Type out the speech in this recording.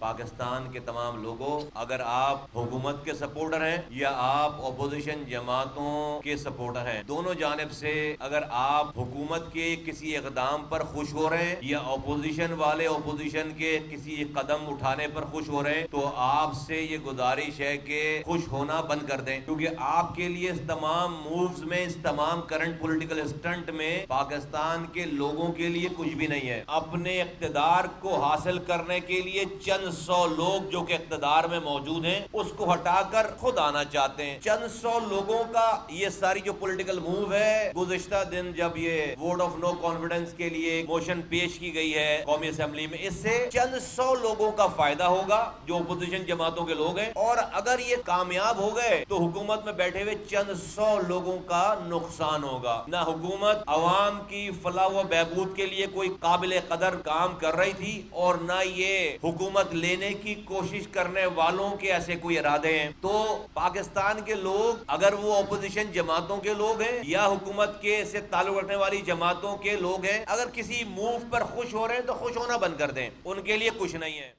پاکستان کے تمام لوگوں، اگر آپ حکومت کے سپورٹر ہیں یا آپ اپوزیشن جماعتوں کے سپورٹر ہیں، دونوں جانب سے اگر آپ حکومت کے کسی اقدام پر خوش ہو رہے ہیں یا اپوزیشن والے اپوزیشن کے کسی قدم اٹھانے پر خوش ہو رہے ہیں، تو آپ سے یہ گزارش ہے کہ خوش ہونا بند کر دیں، کیونکہ آپ کے لیے اس تمام مووز میں، اس تمام کرنٹ پولیٹیکل اسٹنٹ میں پاکستان کے لوگوں کے لیے کچھ بھی نہیں ہے۔ اپنے اقتدار کو حاصل کرنے کے لیے چند سو لوگ جو کہ اقتدار میں موجود ہیں اس کو ہٹا کر خود آنا چاہتے ہیں۔ چند سو لوگوں کا یہ ساری جو پولیٹیکل موو ہے، گزشتہ دن جب یہ ووٹ آف نو کانفیڈنس کے لیے موشن پیش کی گئی ہے قومی اسمبلی میں، اس سے چند سو لوگوں کا فائدہ ہوگا جو اپوزیشن جماعتوں کے لوگ ہیں، اور اگر یہ کامیاب ہو گئے تو حکومت میں بیٹھے ہوئے چند سو لوگوں کا نقصان ہوگا۔ نہ حکومت عوام کی فلاح و بہبود کے لیے کوئی قابل قدر کام کر رہی تھی، اور نہ یہ حکومت لینے کی کوشش کرنے والوں کے ایسے کوئی ارادے ہیں۔ تو پاکستان کے لوگ، اگر وہ اپوزیشن جماعتوں کے لوگ ہیں یا حکومت کے سے تعلق رکھنے والی جماعتوں کے لوگ ہیں، اگر کسی موو پر خوش ہو رہے ہیں تو خوش ہونا بند کر دیں، ان کے لیے کچھ نہیں ہے۔